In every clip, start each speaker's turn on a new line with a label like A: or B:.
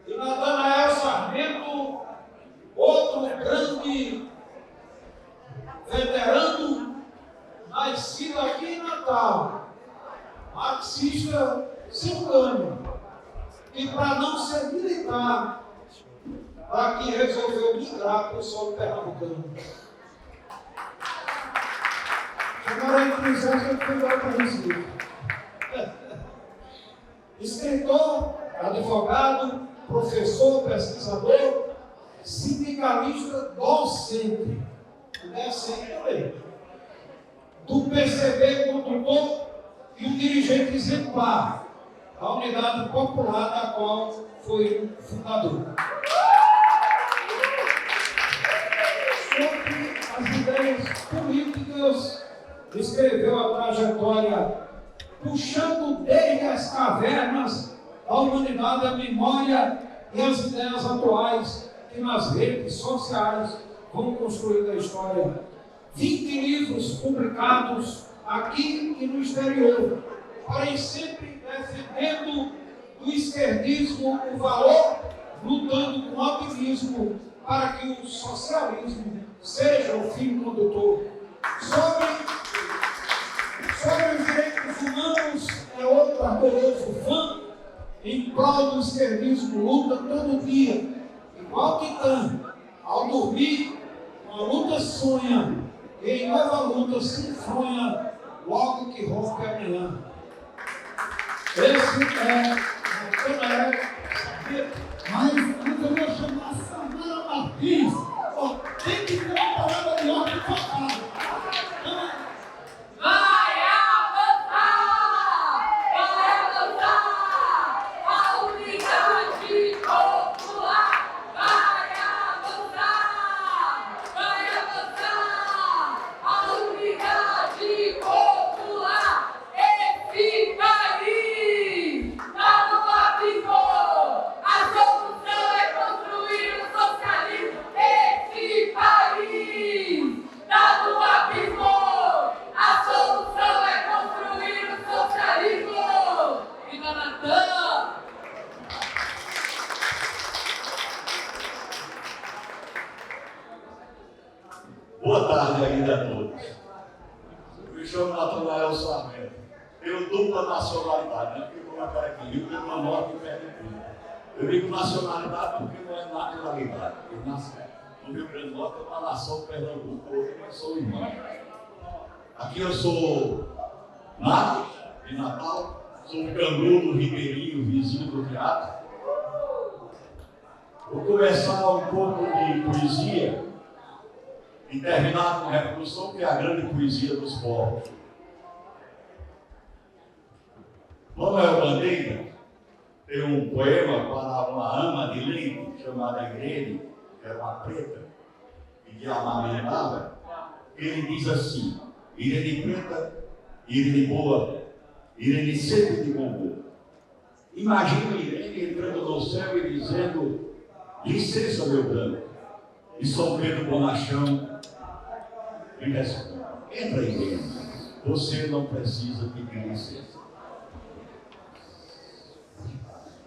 A: E Natanael Sarmento, outro grande veterano, nascido aqui em Natal, marxista simultâneo, e para não ser militar, aqui resolveu migrar para o solo pernambucano. Agora, inclusive, eu fui lá para Recife. Escritor, advogado, professor, pesquisador, sindicalista, docente. Do PCB condutor e um dirigente exemplar da Unidade Popular, da qual foi o fundador. Sobre as ideias políticas, escreveu a trajetória puxando desde as cavernas da humanidade a memória e as ideias atuais que nas redes sociais vão construir a história. 20 livros publicados aqui e no exterior, porém sempre defendendo do esquerdismo o valor, lutando com otimismo para que o socialismo seja o fim condutor. Sobre os direitos humanos, é outro ardoroso fã, em prol do esquerdismo, luta todo dia, igual Titã, ao dormir, uma luta sonha, e em nova luta se enfronha, logo que rompe amanhã. Esse é Natanael Sarmento.
B: Mas eu vou chamar Samara Martins. Tem que ter uma palavra de ordem focada.
C: Boa tarde ainda a todos. Eu me chamo Natanael Sarmento. Tenho dupla nacionalidade, né? Porque como eu aqui, Rio Grande do Norte e Pernambuco. Eu digo nacionalidade porque não é naturalidade. Eu nasci no Rio Grande do Norte, é uma nação Pernambuco, hoje eu sou irmão. Aqui eu sou nato de Natal, sou canudo ribeirinho, vizinho do teatro. Vou começar um pouco de poesia e terminar com a reprodução, que é a grande poesia dos povos. Manuel Bandeira tem um poema para uma ama de leite chamada Irene, que era uma preta, e que amamentava. Ele diz assim: Irene preta, Irene boa, Irene sempre de bom humor. Imagina Irene entrando no céu e dizendo: licença, meu branco. E São Pedro Bonachão lhe responde: entra, Irene, você não precisa pedir licença.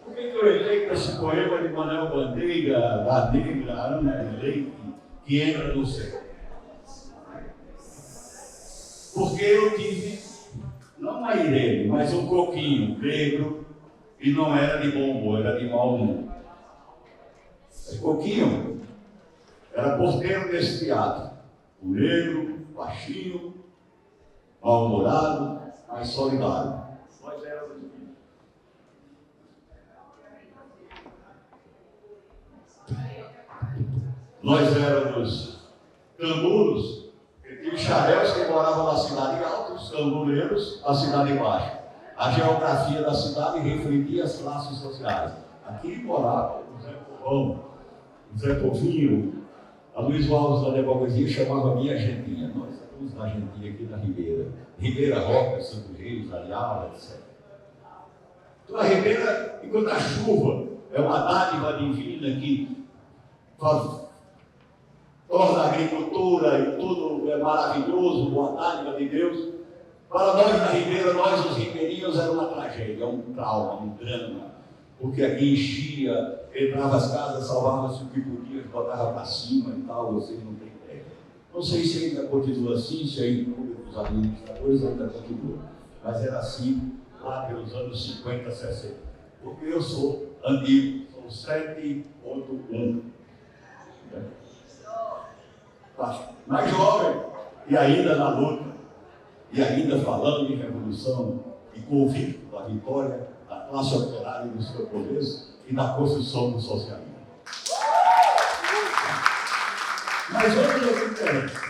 C: Por que eu eleito esse poema de Manuel Bandeira, a negra, a ama de leite, que entra no céu? Porque eu tive, não uma Irene, mas um coquinho negro, e não era de bom humor, era de mau humor. Esse coquinho era porteiro desse teatro. O negro, baixinho, mal-humorado, mas solidário. Nós éramos canguros, e tinha os charéus que moravam na cidade alta, os cangureiros na cidade baixa. A geografia da cidade refletia as classes sociais. Aqui morava o Zé Povão, o Zé Povinho, a Luiz Alves da Democracia chamava minha Argentina. Nós estamos na Argentina aqui na Ribeira. Ribeira Roca, Santo Reis, Arial, etc. Então a Ribeira, enquanto a chuva é uma dádiva divina que torna a agricultura e tudo é maravilhoso, uma dádiva de Deus, para nós na Ribeira, nós os ribeirinhos, era uma tragédia, um trauma, um drama. porque aqui enchia, entrava as casas, salvava-se o que podia, botava para cima e tal, vocês não têm ideia. Não sei se ainda continua assim, se aí os administradores ainda continuam, mas era assim lá pelos anos 50, 60. Porque eu sou antigo, sou 7.1. Mais jovem, e ainda na luta, e ainda falando em revolução, e convicto da vitória da classe operária no seu começo e da construção do socialismo. Mas onde é que interessa?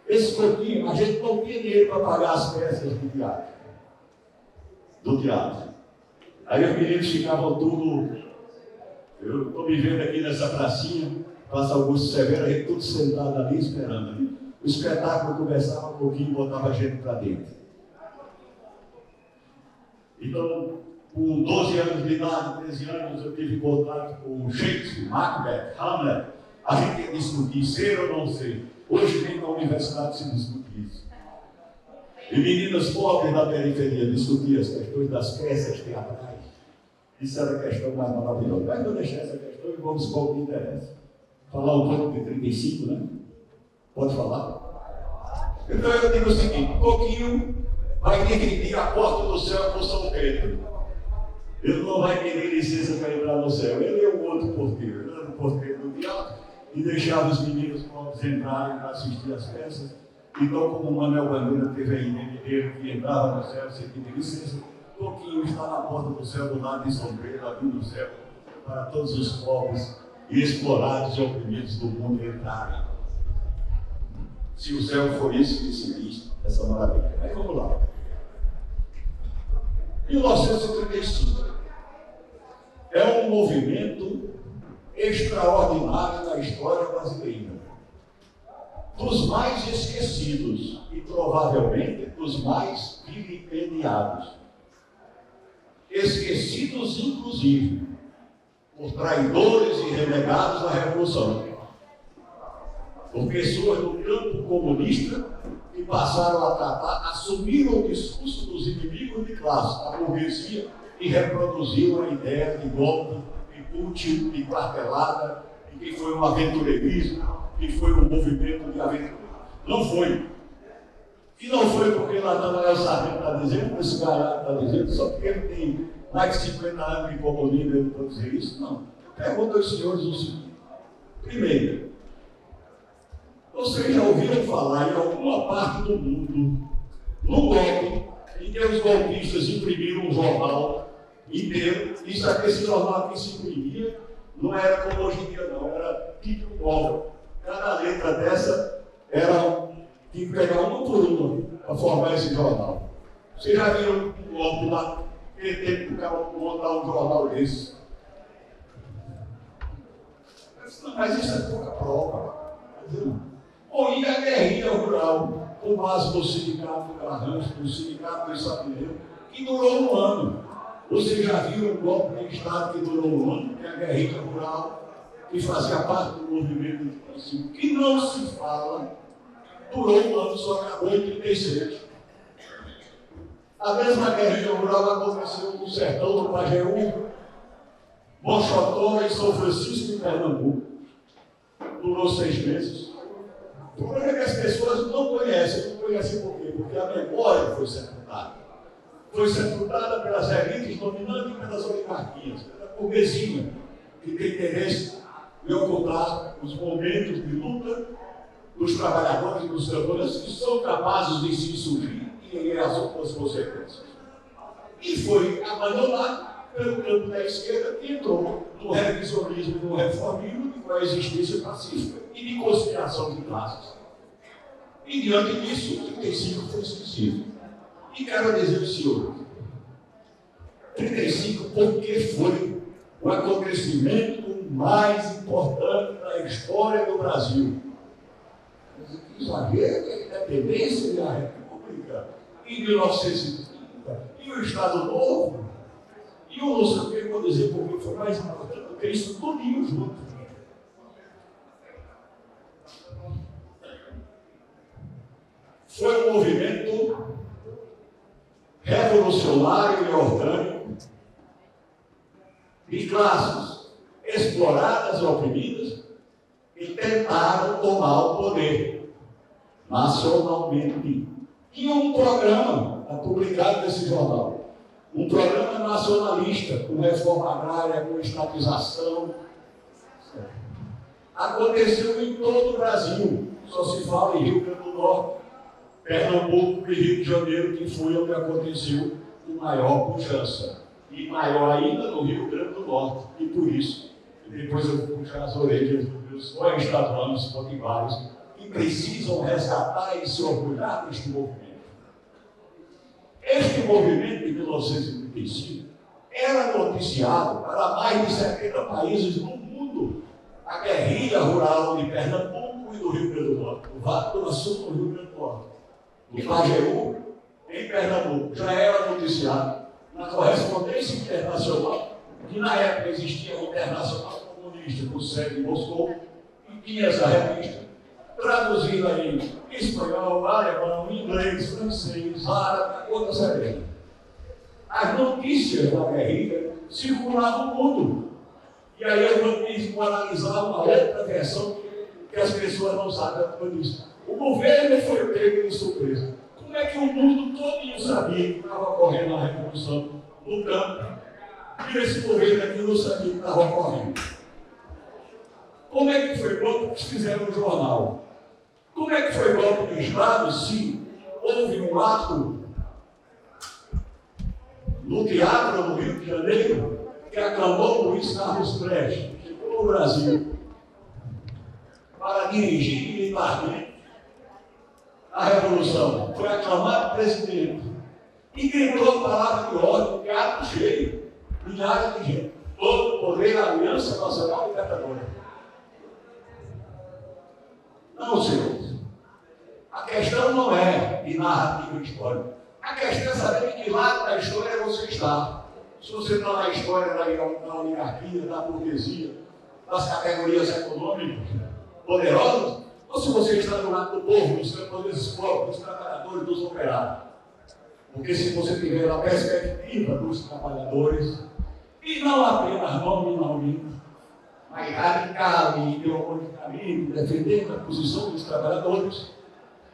C: Esse pouquinho, a gente não tinha dinheiro para pagar as peças de teatro, do teatro. Aí os meninos ficavam tudo. Eu estou me vendo aqui nessa pracinha, Praça Augusto Severo, a gente tudo sentado ali esperando. Ali. O espetáculo começava um pouquinho e botava a gente para dentro. Então, com 12 anos de idade, 13 anos, eu tive contato com Shakespeare, Macbeth, Hamlet. A gente ia discutir ser ou não ser. Hoje nem na universidade se discute isso. E meninas pobres da periferia discutiam as questões das peças teatrais. Isso era a questão mais maravilhosa. Mas vou deixar essa questão e vamos para o que interessa. Falar um pouco de 35, né? Pode falar? Então eu digo o seguinte, um pouquinho vai dividir a porta do céu com São Pedro. Ele não vai pedir licença para entrar no céu. Ele é o outro porteiro. Ele era o porteiro do teatro e deixava os meninos pobres entrarem para assistir as peças. Então, como o Manuel Bandeira teve a ideia que entrava no céu sem pedir licença, pouquinho está na porta do céu, do lado de São Pedro, abrindo o céu para todos os pobres e explorados e oprimidos do mundo entrarem. Se o céu for isso que se diz, essa maravilha. Mas vamos lá. 1935 é um movimento extraordinário na história brasileira. Dos mais esquecidos e provavelmente dos mais vilipendiados. Esquecidos, inclusive, por traidores e renegados da Revolução. Por pessoas do campo comunista que passaram a tratar, assumiram o discurso dos inimigos de classe, da burguesia, e reproduziram a ideia de golpe, de pútil, de quartelada, de que foi um aventureirismo, que foi um movimento de aventura. Não foi. E não foi porque Natanael Sarney está dizendo, esse cara está dizendo, só porque ele tem mais de 50 anos de comunismo ele pode dizer isso. Não. Pergunta aos senhores o seguinte. Primeiro, vocês já ouviram falar em alguma parte do mundo, num golpe, em que os golpistas imprimiram um jornal inteiro, isso aqui, esse jornal que se imprimia, não era como hoje em dia não, era título móvel. Cada letra dessa era, tinha que pegar uma por uma para formar esse jornal. Vocês já viram um golpe lá, que teve que montar um jornal desse? Mas isso é pouca prova. Ou e a guerrilha rural, com base no sindicato do Garrancho, no sindicato do Sapineu, que durou um ano. Vocês já viram um golpe de Estado que durou um ano, que é a guerrilha rural, que fazia parte do movimento de 35, que não se fala, durou um ano, só acabou em 36. A mesma guerrilha rural aconteceu no sertão do Pajeú, Mochotó e São Francisco em Pernambuco. Durou 6 meses. O problema é que as pessoas não conhecem. Não conhecem por quê? Porque a memória foi sepultada. Foi sepultada pelas elites dominantes e pelas oligarquias, pela burguesia, que tem interesse em ocultar os momentos de luta dos trabalhadores e dos trabalhadores que são capazes de se insurgir e as outras consequências. E foi abandonado pelo campo da esquerda que entrou no revisionismo e no reformismo de coexistência pacífica e de conciliação de classes. E diante disso, o 35 foi esquecido. E quero dizer ao senhor, 35 porque foi o acontecimento mais importante da história do Brasil. Que exagero, a independência e a República, em 1930, e o Estado Novo, e o não sei o que eu vou dizer porque foi mais importante do que isso tudinho junto. Foi um movimento revolucionário e orgânico de classes exploradas e oprimidas que tentaram tomar o poder nacionalmente. Tinha um programa publicado nesse jornal, um programa nacionalista com reforma agrária, com estatização. Aconteceu em todo o Brasil, só se fala em Rio Grande do Norte, Pernambuco e Rio de Janeiro, que foi onde aconteceu com maior pujança. E maior ainda no Rio Grande do Norte. E por isso, depois eu vou puxar as orelhas dos meus co-estaduanos potiguares, que precisam resgatar e se orgulhar deste movimento. Este movimento de 1935 era noticiado para mais de 70 países no mundo. A guerrilha rural de Pernambuco e do Rio Grande do Norte, o Vale do Sul no Rio Grande do Norte, o Pajeú em Pernambuco, já era noticiado na correspondência internacional, que na época existia o Internacional Comunista, com sede em Moscou, e tinha essa revista, traduzida em espanhol, alemão, inglês, francês, árabe, outras revistas. As notícias da guerrilha circulavam no mundo. E aí eu quis analisar uma outra versão que as pessoas não sabem como disso. O governo foi pego de surpresa. Como é que o mundo todo sabia que estava ocorrendo a revolução no campo? E esse governo aqui não sabia que estava ocorrendo. Como é que foi golpe que fizeram no jornal? Como é que foi golpe de Estado se houve um ato no teatro no Rio de Janeiro que aclamou Luiz Carlos Prestes, chegou no Brasil para dirigir militarmente a Revolução. Foi aclamado presidente e gritou a palavra de ordem, teatro cheio, milhares de gente. Todo o poder da Aliança Nacional Libertadora. Não, senhores. A questão não é de narrativa histórica. A questão é saber de que lado da história você está. Se você está na história da oligarquia, da burguesia, das categorias econômicas poderosas, ou se você está do lado do povo, dos camponeses pobres, dos trabalhadores, dos operários. Porque se você tiver a perspectiva dos trabalhadores, e não apenas nominalmente, mas radical e ideologicamente, defendendo a posição dos trabalhadores,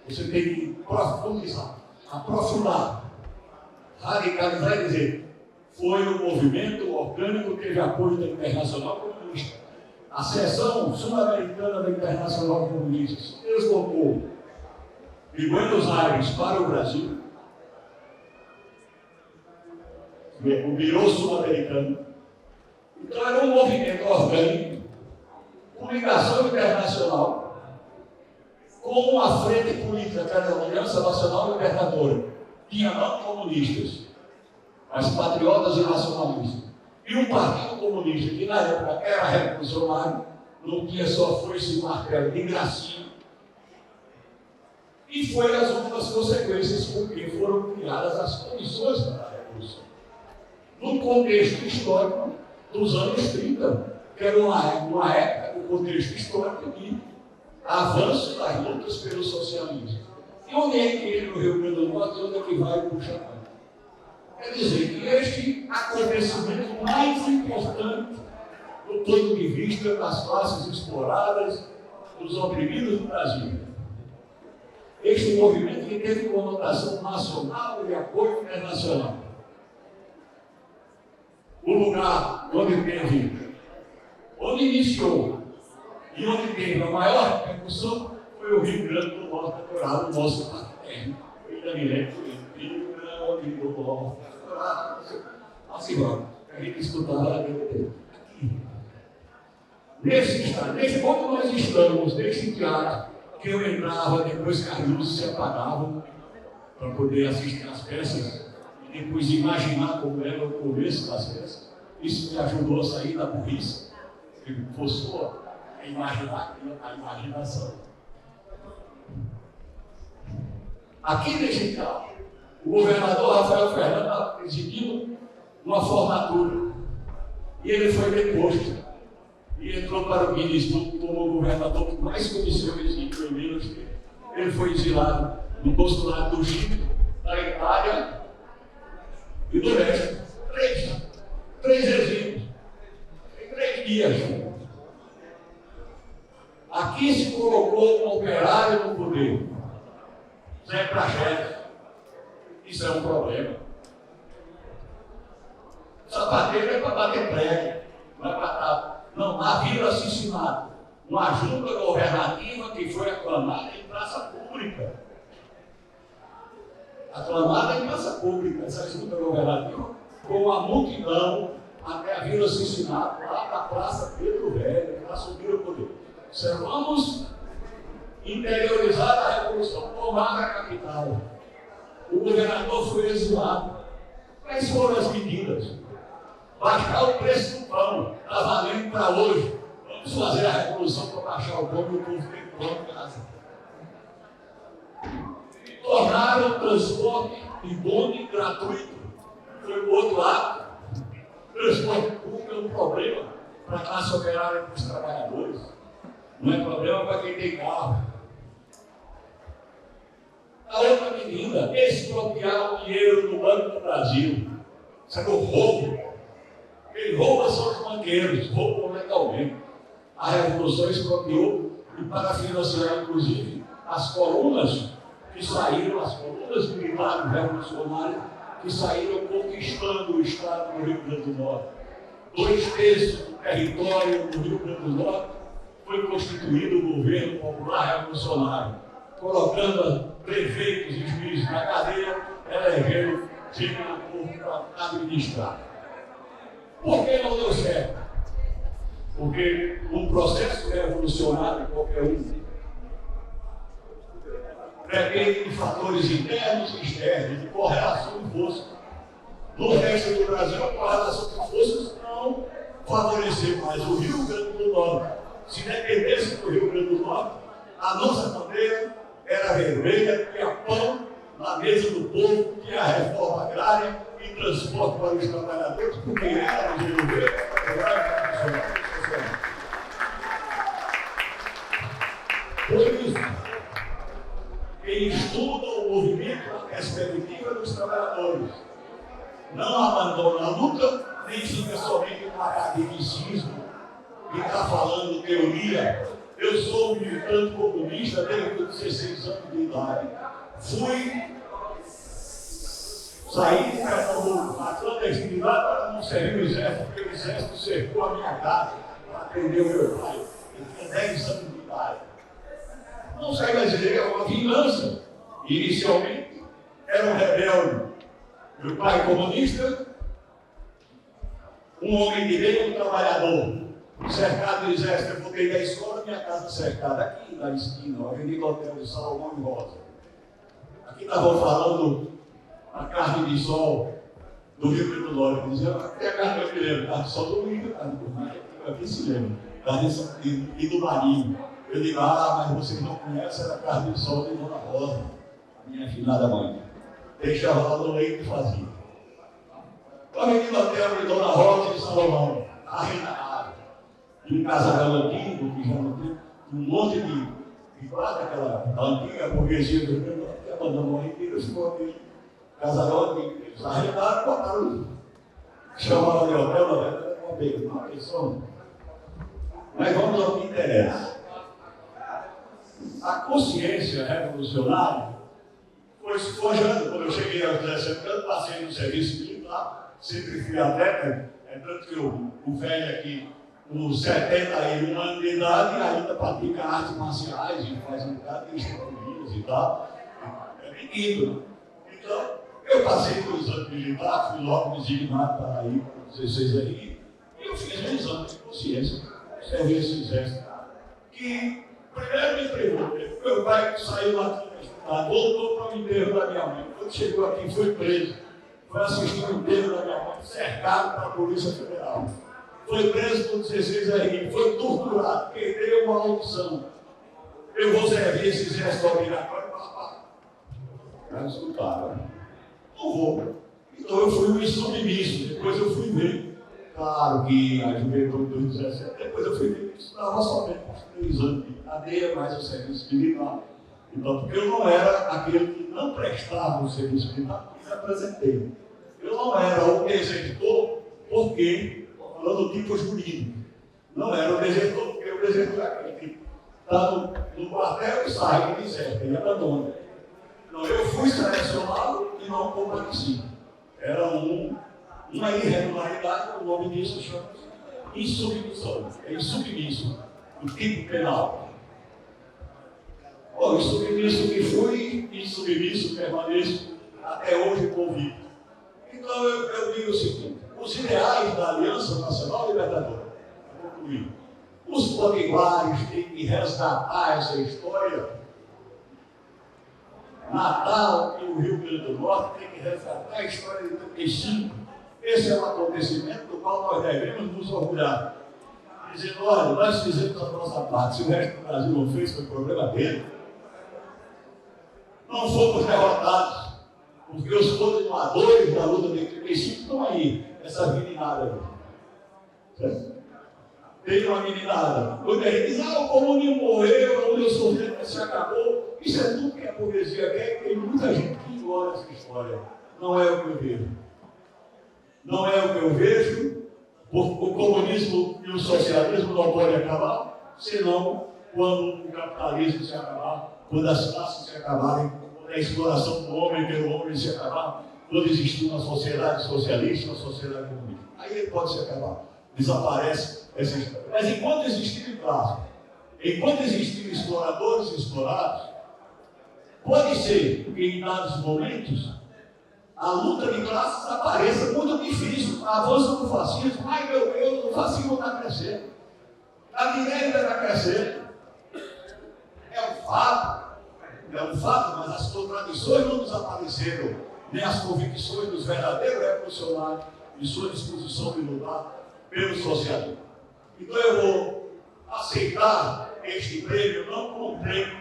C: você tem que profundizar, aprofundar, radicalizar e dizer: foi um movimento orgânico que teve apoio da Internacional Comunista. A seção sul-americana da Internacional Comunista se deslocou de Buenos Aires para o Brasil, o Birô Sul-Americano. Então era um movimento orgânico, com ligação internacional, com uma frente política, que era a Aliança Nacional Libertadora. Tinha não comunistas, mas patriotas e nacionalistas. E um partido comunista, que na época era revolucionário, não tinha só foice e martelo de gracinha. E foi as últimas consequências com que foram criadas as condições para a revolução. No contexto histórico dos anos 30, que era uma época, um contexto histórico de avanço das lutas pelo socialismo. E onde é que ele, no Rio Grande do Norte, onde é que vai puxar? Quer dizer que este acontecimento mais importante do ponto de vista das classes exploradas, dos oprimidos do Brasil. Este movimento que teve conotação nacional e apoio internacional. O lugar onde iniciou e onde teve a maior repercussão foi o Rio Grande do Norte, natural do nosso paterno. Eu ainda me lembro do Rio Grande do Norte. Assim, a gente escutava aqui. Nesse ponto nós estamos, nesse teatro que eu entrava depois que as luzes se apagavam para poder assistir às peças e depois imaginar como era o começo das peças. Isso me ajudou a sair da burrice, que forçou a imaginar a imaginação. Aqui nesse teatro, o governador Rafael Fernandes estava presidindo uma formatura e ele foi deposto. E entrou para o Guinness como o governador que mais conheceu exílio em Minas. Ele foi exilado no consulado do Chile, da Itália e do México. Três exílios. 100 dias. Aqui se colocou um operário no poder, Zé Praxedes. Isso é um problema. Sapateiro é para bater prego, não é para estar. Não, na Vila Cincinnati, uma junta governativa que foi aclamada em praça pública. Aclamada em praça pública, essa junta governativa, com uma multidão até a Vila Cincinnati, lá para a Praça Pedro Velho, para subir o poder. Vamos interiorizar a revolução, tomar a capital. O governador foi exilado. Quais foram as medidas? Baixar o preço do pão, está valendo para hoje. Vamos fazer a revolução para baixar o pão e o povo tem pão em casa. Tornaram o transporte de bonde gratuito. Foi o outro lado. O transporte público é um problema para a classe operária e para os trabalhadores. Não é problema para quem tem carro. A outra medida, expropriar o dinheiro do Banco do Brasil. Isso é um roubo. Quem rouba são os banqueiros, roubam legalmente. A Revolução expropriou e para financiar, inclusive, as colunas que saíram, as colunas militares revolucionárias que saíram conquistando o Estado do Rio Grande do Norte. 2/3 do território do Rio Grande do Norte foi constituído o governo popular revolucionário, colocando prefeitos e juízes na cadeia, elegendo digno povo para administrar. Por que não deu certo? Porque um processo revolucionário, qualquer um, depende de fatores internos e externos, de correlação de forças. No resto do Brasil, a correlação de forças não favoreceu mais o Rio Grande do Norte. Se dependesse do Rio Grande do Norte, a nossa bandeira era vermelha, tinha pão na mesa do povo, tinha a reforma agrária e transporte para os trabalhadores, porque era desenvolver a sociedade. Por isso, quem estuda o movimento da perspectiva dos trabalhadores não abandona a luta, nem fica somente no academicismo e está falando teoria. Eu sou um militante comunista desde os 16 anos de idade. Saí de Pernambuco, na clandestinidade, para não servir o exército, porque o exército cercou a minha casa para atender o meu pai. Eu tinha 10 anos de idade. Não saí brasileiro, é uma vingança. Inicialmente, era um rebelde. Meu pai comunista, um homem de bem, um trabalhador. Cercado do exército, eu voltei da escola, minha casa cercada aqui na esquina, a Avenida Hotel de Salomão e Rosa. Aqui estavam falando a carne de sol do Rio Grande do Norte. Diziam, até a carne eu me lembro, carne de sol do Rio, aqui se lembra, e do Marinho. Eu digo, mas vocês não conhecem a carne de sol de Dona Rosa, minha finada mãe. Deixava lá no leite e fazia. A Avenida Hotel de Dona Rosa e Salomão, de um casarão antigo, que já não tem, um monte de guarda, aquela antiga burguesia do Rio Grande do Norte, que abandonou a inteira, ficou aquele casarão antigo. Eles arrendaram, botaram, chamaram de hotel, na verdade, era uma beira, uma pessoa. Mas vamos ao que interessa. A consciência revolucionária foi se forjando. Quando eu cheguei aos 17 anos, passei no serviço militar, sempre fui atleta, tanto que o velho aqui, com 71 anos de idade, ainda pratica artes marciais e faz um bocado de estruturas e tal. É menino. Então, eu passei no exame militar, fui logo designado para ir para o 16 aí, e eu fiz um exame de consciência, serviço exército, que primeiro me entregou. Meu pai saiu lá, voltou para o enterro da minha mãe. Quando chegou aqui, foi preso. Foi assistir o enterro da minha mãe, cercado para a Polícia Federal. Foi preso por 16 RI, foi torturado, perdeu uma audição. Eu vou servir esse exército obrigatório para lá. Não escutaram. Não vou. Então eu fui um insubmisso. Depois eu fui ver. Claro que a juventude dos 17, depois eu fui ver que estudava somente os 3 anos de cadeia, mais o serviço militar. Então, porque eu não era aquele que não prestava o serviço militar, que me apresentei. Eu não era o executor, porque falando do tipo jurídico. Não era o desertor, porque o desertor é aquele que está no quartel e sai, ele deserta, ele abandona. Não, eu fui selecionado e não compareci. Era uma irregularidade, o nome disso chama-se insubmissão. É insubmisso, o tipo penal. Bom, insubmisso que fui, insubmisso permaneço, até hoje convicto. Então eu digo o seguinte: os ideais da Aliança Nacional Libertadora, vou concluir, os potiguares têm que resgatar essa história. Natal e o Rio Grande do Norte tem que resgatar a história de 35. Esse é um acontecimento do qual nós devemos nos orgulhar. Dizendo, olha, nós fizemos a nossa parte, se o resto do Brasil não fez, foi problema dele. Não fomos derrotados, porque os continuadores da luta de 35 estão aí, essa meninada aí. Tem uma meninada. Quando a gente diz, o comunismo morreu, a União Soviética se acabou, isso é tudo que a burguesia quer, tem muita gente que ignora essa história. Não é o que eu vejo. Não é o que eu vejo. O comunismo e o socialismo não podem acabar, senão quando o capitalismo se acabar, quando as classes se acabarem, quando a exploração do homem pelo homem se acabar, quando existir uma sociedade socialista, uma sociedade comunista. Aí ele pode se acabar. Desaparece essa história. Mas enquanto existirem classes, enquanto existirem exploradores e explorados, pode ser que em dados momentos a luta de classes apareça muito difícil, a avanço do fascismo. Ai meu Deus, o fascismo está crescendo, a direita está crescendo. É um fato, mas as contradições não desapareceram, nem as convicções dos verdadeiros revolucionários e sua disposição de lutar pelo socialismo. Então eu vou aceitar este prêmio não como um prêmio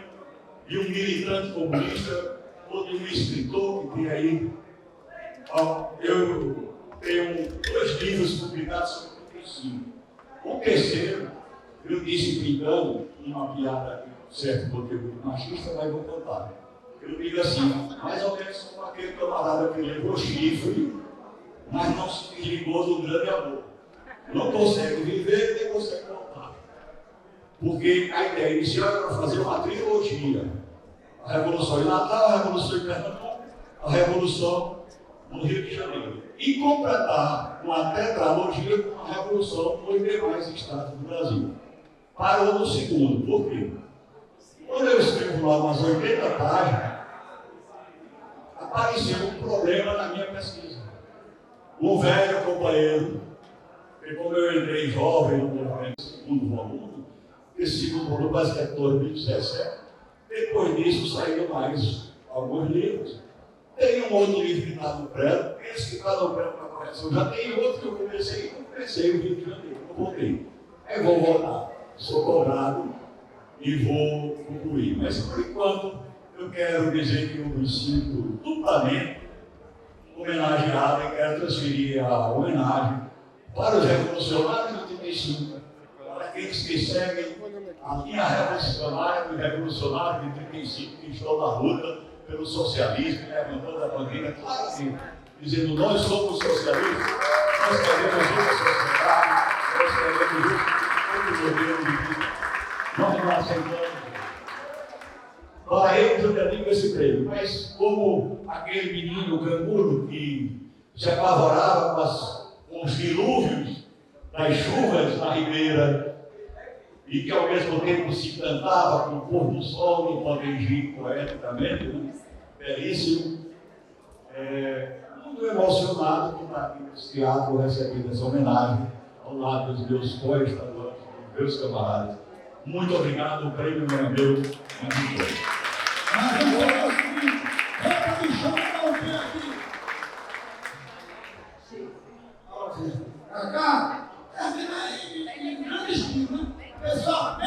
C: de um militante comunista ou de um escritor que tem aí. Eu tenho 2 livros publicados sobre o 35. O terceiro, eu disse brincando, uma piada certo conteúdo machista, mas vou contar. Eu digo assim, mais ou menos como aquele camarada que levou chifre, mas não se desligou do grande amor. Não consegue viver, nem consegue voltar. Porque a ideia inicial era fazer uma trilogia. A Revolução em Natal, a Revolução em Pernambuco, a Revolução no Rio de Janeiro. E completar uma tetralogia com a Revolução nos demais estados do Brasil. Parou no segundo. Por quê? Quando eu escrevo lá umas 80 páginas, apareceu um problema na minha pesquisa. Um velho companheiro, que como eu entrei jovem no segundo volume, esse segundo volume parece que é 2017, depois disso saíram mais alguns livros. Tem um outro livro que está no prelo, esse que está no prelo para correção. Já tem outro que eu comecei o Rio de Janeiro, eu voltei. Aí vou voltar, sou cobrado e vou concluir. Mas por enquanto eu quero dizer que eu me sinto duplamente homenageado e quero transferir a homenagem para os revolucionários de 35, para aqueles que seguem a linha revolucionária dos revolucionários de 35 que estão na luta pelo socialismo, levantando a bandeira claramente, dizendo: nós somos socialistas, nós queremos uma sociedade, nós queremos outro modelo de vida, nós não aceitamos. Para eles eu dedico esse prêmio, mas como aquele menino canguru que se apavorava com os dilúvios das chuvas na ribeira e que ao mesmo tempo se cantava com o pôr do sol e pode agir poeticamente, né? Belíssimo, muito emocionado por estar aqui nesse teatro recebendo essa homenagem ao lado dos meus co-estaduantes, dos meus camaradas. Muito obrigado, o prêmio não é meu, é de todos.
B: Mas eu vou fazer o seguinte, volta me chama para o pé aqui. Cacá, termina aí em grande estilo, né? Pessoal,